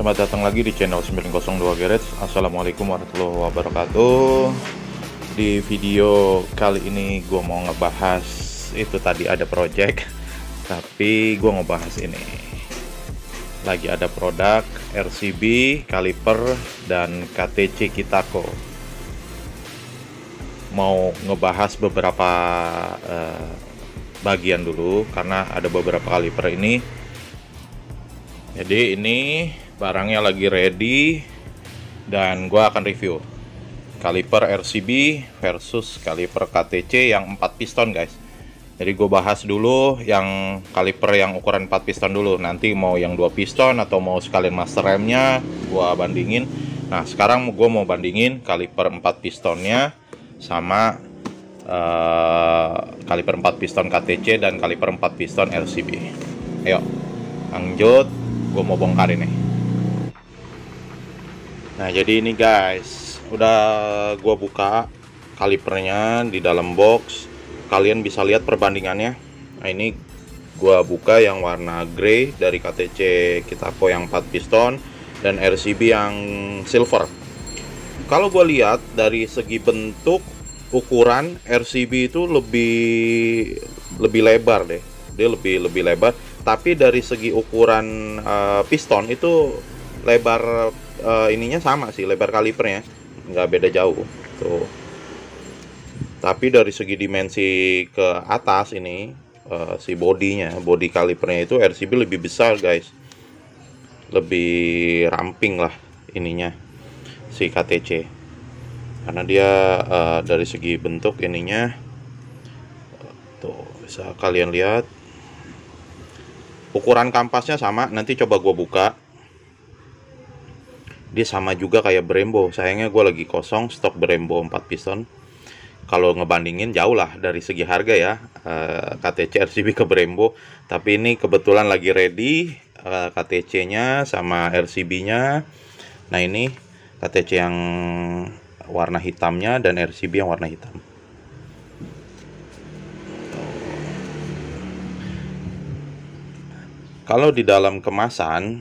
Selamat datang lagi di channel 902 Garage. Assalamualaikum warahmatullahi wabarakatuh. Di video kali ini gue mau ngebahas, itu tadi ada project, tapi gue ngebahas ini. Lagi ada produk RCB, kaliper, dan KTC Kitako. Mau ngebahas beberapa bagian dulu, karena ada beberapa kaliper ini. Jadi ini barangnya lagi ready dan gua akan review kaliper RCB versus kaliper KTC yang 4 piston, guys. Jadi gue bahas dulu yang kaliper yang ukuran 4 piston dulu. Nanti mau yang 2 piston atau mau sekalian master remnya gua bandingin. Nah, sekarang gue mau bandingin kaliper 4 pistonnya sama kaliper 4 piston KTC dan kaliper 4 piston RCB. Ayo lanjut, gue mau bongkar ini. Nah, jadi ini guys, udah gue buka kalipernya di dalam box. Kalian bisa lihat perbandingannya. Nah, ini gue buka yang warna grey dari KTC Kitako yang 4 piston dan RCB yang silver. Kalau gue lihat dari segi bentuk, ukuran RCB itu lebih lebar deh. Dia lebih lebar. Tapi dari segi ukuran piston itu lebar, ininya sama sih, lebar kalipernya nggak beda jauh tuh. Tapi dari segi dimensi ke atas ini, si body kalipernya itu RCB lebih besar, guys. Lebih ramping lah ininya si KTC, karena dia dari segi bentuk ininya tuh bisa kalian lihat. Ukuran kampasnya sama, nanti coba gue buka. Dia sama juga kayak Brembo. Sayangnya gue lagi kosong stok Brembo 4 piston. Kalau ngebandingin jauh lah dari segi harga ya, KTC RCB ke Brembo. Tapi ini kebetulan lagi ready, KTC nya sama RCB nya. Nah, ini KTC yang warna hitamnya dan RCB yang warna hitam. Kalau di dalam kemasan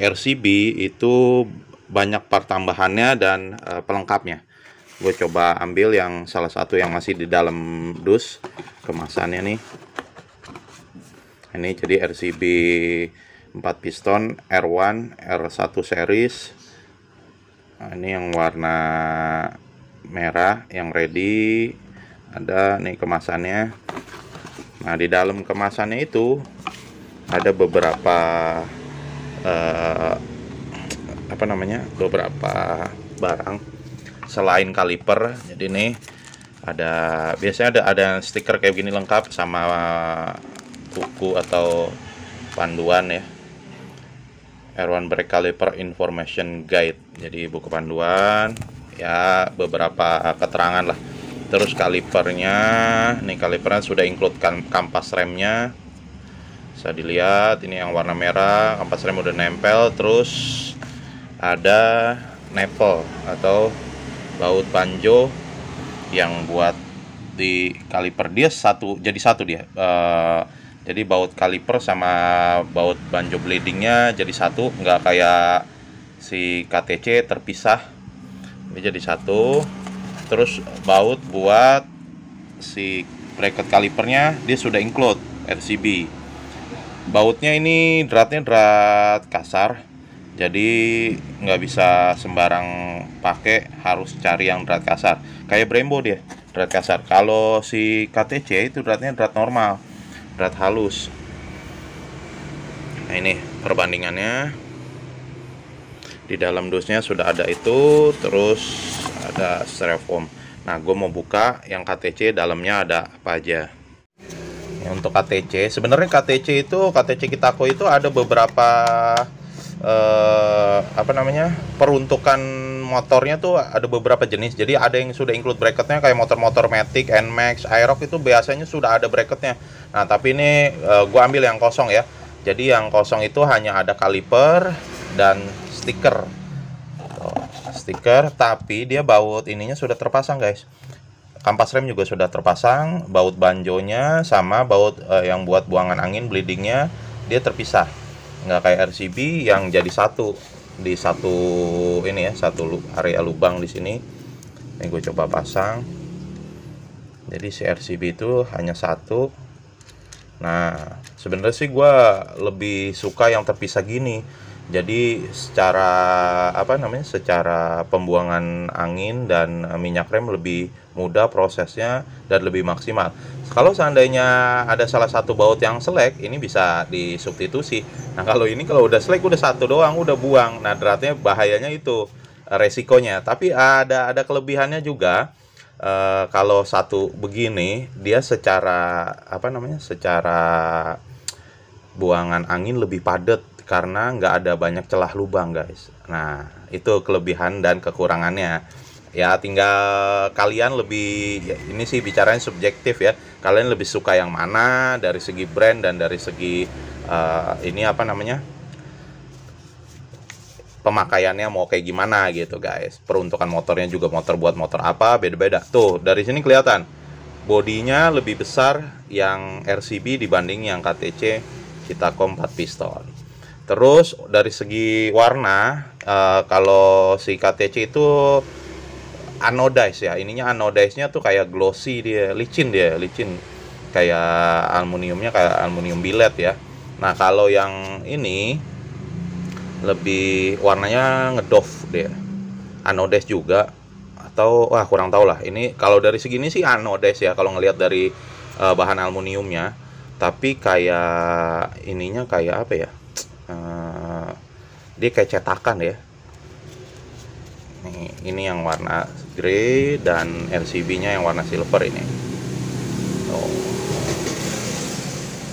RCB itu banyak part tambahannya dan pelengkapnya. Gue coba ambil yang salah satu yang masih di dalam dus kemasannya nih. Ini jadi RCB 4 piston R1 R1 series. Nah, ini yang warna merah yang ready. Ada nih kemasannya. Nah, di dalam kemasannya itu ada beberapa beberapa barang selain kaliper. Jadi nih biasanya ada stiker kayak gini lengkap sama buku atau panduan ya, R1 Brake Caliper Information Guide. Jadi buku panduan ya, beberapa keterangan lah. Terus kalipernya sudah include kampas remnya. Bisa dilihat ini yang warna merah, kampas rem udah nempel. Terus ada nipple atau baut banjo yang buat di kaliper, dia jadi satu dia. Jadi baut kaliper sama baut banjo bleedingnya jadi satu, nggak kayak si KTC terpisah. Ini jadi satu. Terus baut buat si bracket kalipernya dia sudah include RCB. Bautnya ini dratnya drat kasar, jadi nggak bisa sembarang pakai, harus cari yang drat kasar. Kayak Brembo dia drat kasar. Kalau si KTC itu dratnya drat normal, drat halus. Nah, ini perbandingannya. Di dalam dusnya sudah ada itu, terus ada styrofoam. Nah, gue mau buka yang KTC, dalamnya ada apa aja. Untuk KTC, sebenarnya KTC Kitako itu ada beberapa peruntukan motornya tuh ada beberapa jenis. Jadi ada yang sudah include bracketnya kayak motor-motor Matic, NMAX, Aerox itu biasanya sudah ada bracketnya. Nah, tapi ini gua ambil yang kosong ya. Jadi yang kosong itu hanya ada kaliper dan stiker. Stiker, tapi dia baut ininya sudah terpasang, guys. Kampas rem juga sudah terpasang, baut banjonya sama baut yang buat buangan angin bleedingnya dia terpisah, nggak kayak RCB yang jadi satu. di satu ini ya, satu area lubang di sini. Ini gue coba pasang. Jadi si RCB itu hanya satu. Nah, sebenarnya sih gue lebih suka yang terpisah gini. Jadi secara secara pembuangan angin dan minyak rem lebih mudah prosesnya dan lebih maksimal. Kalau seandainya ada salah satu baut yang selek, ini bisa disubstitusi. Nah, kalau ini kalau udah selek, udah satu doang, udah buang. Nah, beratnya bahayanya itu resikonya. Tapi ada kelebihannya juga. Kalau satu begini, dia secara secara buangan angin lebih padat karena nggak ada banyak celah lubang, guys. Nah, itu kelebihan dan kekurangannya. Ya, tinggal kalian lebih, ya, ini sih bicaranya subjektif ya. Kalian lebih suka yang mana dari segi brand dan dari segi pemakaiannya mau kayak gimana gitu, guys. Peruntukan motornya juga, motor buat motor apa beda-beda. Tuh, dari sini kelihatan bodinya lebih besar yang RCB dibanding yang KTC Kitako 4 piston. Terus dari segi warna, kalau si KTC itu anodize ya, ininya anodize-nya tuh kayak glossy, dia licin, kayak aluminiumnya kayak aluminium billet ya. Nah, kalau yang ini lebih warnanya ngedoff dia, anodize juga, atau kurang tahu lah. Ini kalau dari segini sih anodize ya kalau ngelihat dari bahan aluminiumnya. Tapi kayak ininya kayak apa ya, dia kayak cetakan ya. Nih, ini yang warna grey dan RCB nya yang warna silver ini.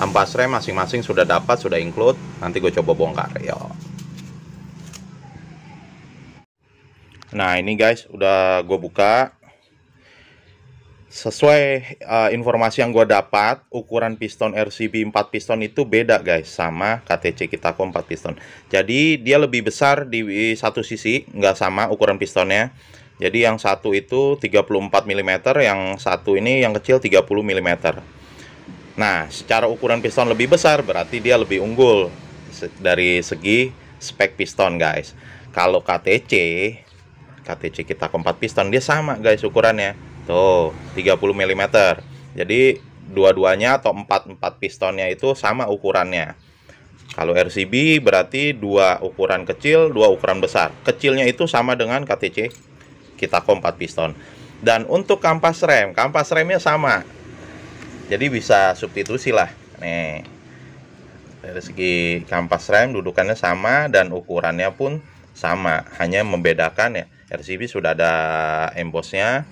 Ampas rem masing-masing sudah dapat, sudah include. Nanti gue coba bongkar ya. Nah, ini guys, udah gue buka. Sesuai informasi yang gue dapat, ukuran piston RCB 4 piston itu beda, guys, sama KTC Kitako 4 piston. Jadi dia lebih besar di satu sisi, nggak sama ukuran pistonnya. Jadi yang satu itu 34 mm, yang satu ini yang kecil 30 mm. Nah, secara ukuran piston lebih besar berarti dia lebih unggul dari segi spek piston, guys. Kalau KTC Kitako 4 piston dia sama, guys, ukurannya. Tuh, 30 mm. Jadi dua-duanya atau 4 pistonnya itu sama ukurannya. Kalau RCB berarti dua ukuran kecil, dua ukuran besar. Kecilnya itu sama dengan KTC Kitako 4 piston. Dan untuk kampas remnya sama. Jadi bisa substitusi lah. Nih, dari segi kampas rem dudukannya sama dan ukurannya pun sama. Hanya membedakan ya, RCB sudah ada embossnya.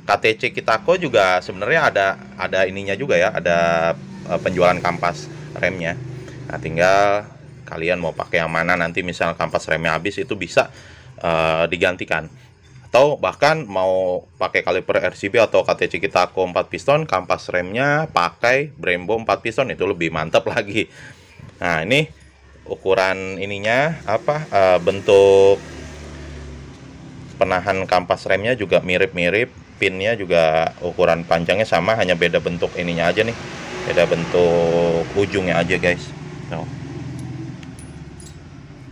KTC Kitako juga sebenarnya ada ininya juga ya, ada penjualan kampas remnya. Nah, tinggal kalian mau pakai yang mana, nanti misal kampas remnya habis itu bisa digantikan. Atau bahkan mau pakai kaliper RCB atau KTC Kitako 4 piston, kampas remnya pakai Brembo 4 piston, itu lebih mantap lagi. Nah, ini ukuran ininya bentuk penahan kampas remnya juga mirip-mirip, pinnya juga ukuran panjangnya sama, hanya beda bentuk ininya aja nih, beda bentuk ujungnya aja, guys. No.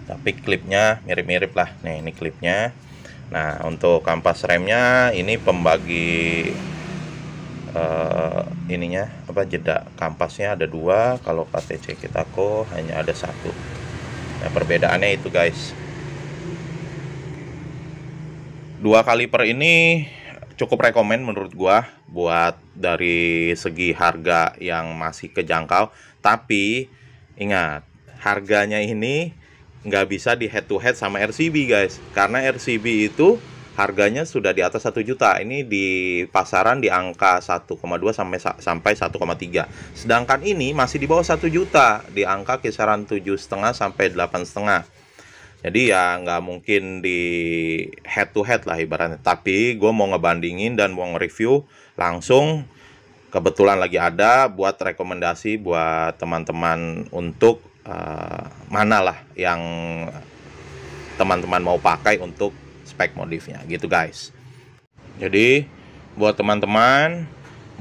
Tapi klipnya mirip-mirip lah. Nih, ini klipnya. Nah, untuk kampas remnya ini pembagi ininya jeda kampasnya ada dua. Kalau KTC Kitako hanya ada satu. Nah, perbedaannya itu, guys. Dua kaliper ini cukup rekomen menurut gua buat dari segi harga yang masih kejangkau. Tapi ingat, harganya ini nggak bisa di head to head sama RCB, guys, karena RCB itu harganya sudah di atas 1 juta. Ini di pasaran di angka 1,2 sampai 1,3. Sedangkan ini masih di bawah 1 juta, di angka kisaran 7,5 sampai 8,5. Jadi ya nggak mungkin di head to head lah ibaratnya. Tapi gue mau ngebandingin dan mau nge-review langsung. Kebetulan lagi ada buat rekomendasi buat teman-teman untuk mana lah yang teman-teman mau pakai untuk spek modifnya gitu, guys. Jadi buat teman-teman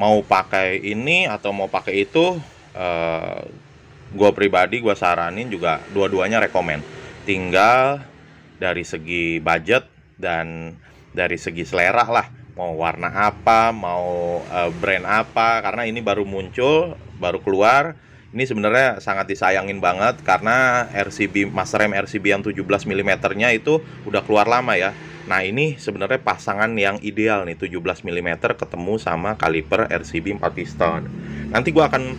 mau pakai ini atau mau pakai itu, gue pribadi gue saranin juga dua-duanya rekomen. Tinggal dari segi budget dan dari segi selera lah, mau warna apa, mau brand apa, karena ini baru muncul, baru keluar. Ini sebenarnya sangat disayangin banget karena RCB master rem RCB yang 17 mm nya itu udah keluar lama ya. Nah ini sebenarnya pasangan yang ideal nih, 17 mm ketemu sama kaliper RCB 4 piston. Nanti gua akan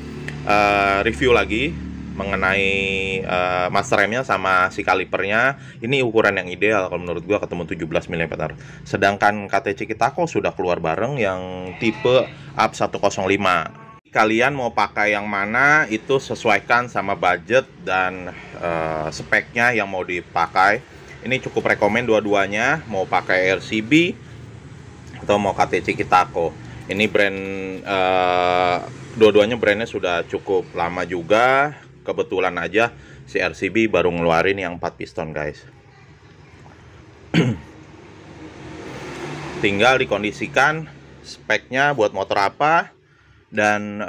review lagi mengenai master remnya sama si kalipernya. Ini ukuran yang ideal kalau menurut gua, ketemu 17 mm. Sedangkan KTC Kitako sudah keluar bareng yang tipe UP 105. Kalian mau pakai yang mana itu sesuaikan sama budget dan speknya yang mau dipakai. Ini cukup rekomen dua-duanya, mau pakai RCB atau mau KTC Kitako. Ini brand dua-duanya brandnya sudah cukup lama juga. Kebetulan aja si RCB baru ngeluarin yang 4 piston guys. Tinggal dikondisikan speknya buat motor apa. Dan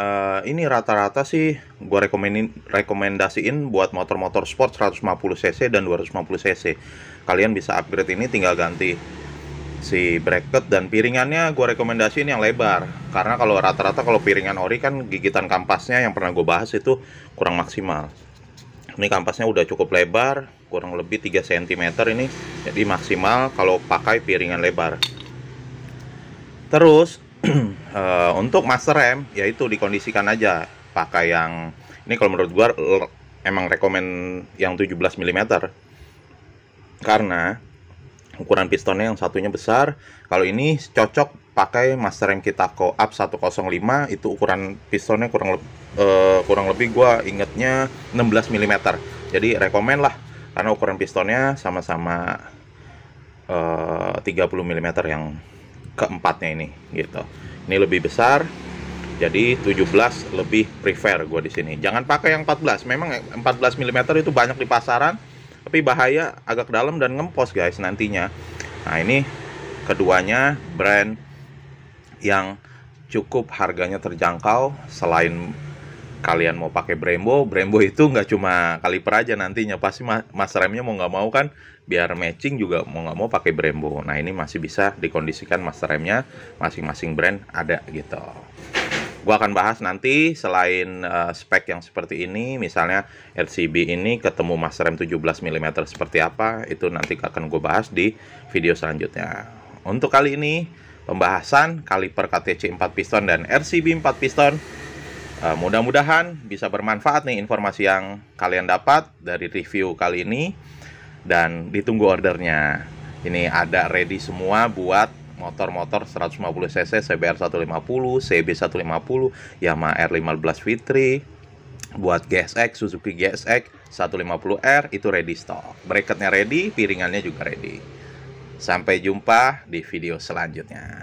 ini rata-rata sih gue rekomendasiin buat motor-motor sport 150 cc dan 250 cc. Kalian bisa upgrade ini, tinggal ganti si bracket dan piringannya. Gue rekomendasiin yang lebar, karena kalau rata-rata kalau piringan ori kan gigitan kampasnya yang pernah gue bahas itu kurang maksimal. Ini kampasnya udah cukup lebar, kurang lebih 3 cm ini, jadi maksimal kalau pakai piringan lebar. Terus untuk master rem yaitu dikondisikan aja pakai yang ini, kalau menurut gua emang rekomen yang 17 mm karena ukuran pistonnya yang satunya besar. Kalau ini cocok pakai master rem Kitako UP 105, itu ukuran pistonnya kurang lebih gua ingetnya 16 mm. Jadi rekomen lah karena ukuran pistonnya sama-sama 30 mm yang keempatnya ini gitu. Ini lebih besar, jadi 17 lebih prefer gue di sini. Jangan pakai yang 14. Memang 14 mm itu banyak di pasaran, tapi bahaya, agak dalam dan ngempos guys nantinya. Nah ini keduanya brand yang cukup harganya terjangkau. Selain kalian mau pakai Brembo itu nggak cuma kaliper aja nantinya, pasti master remnya mau nggak mau kan, biar matching juga mau nggak mau pakai Brembo. Nah ini masih bisa dikondisikan master remnya, masing-masing brand ada gitu. Gua akan bahas nanti selain spek yang seperti ini, misalnya RCB ini ketemu master rem 17 mm seperti apa, itu nanti akan gue bahas di video selanjutnya. Untuk kali ini pembahasan kaliper KTC 4 piston dan RCB 4 piston. Mudah-mudahan bisa bermanfaat nih informasi yang kalian dapat dari review kali ini, dan ditunggu ordernya. Ini ada ready semua buat motor-motor 150 cc, CBR 150, CB 150, Yamaha R15 Fitri, buat GSX, Suzuki GSX 150R itu ready stock. Bracketnya ready, piringannya juga ready. Sampai jumpa di video selanjutnya.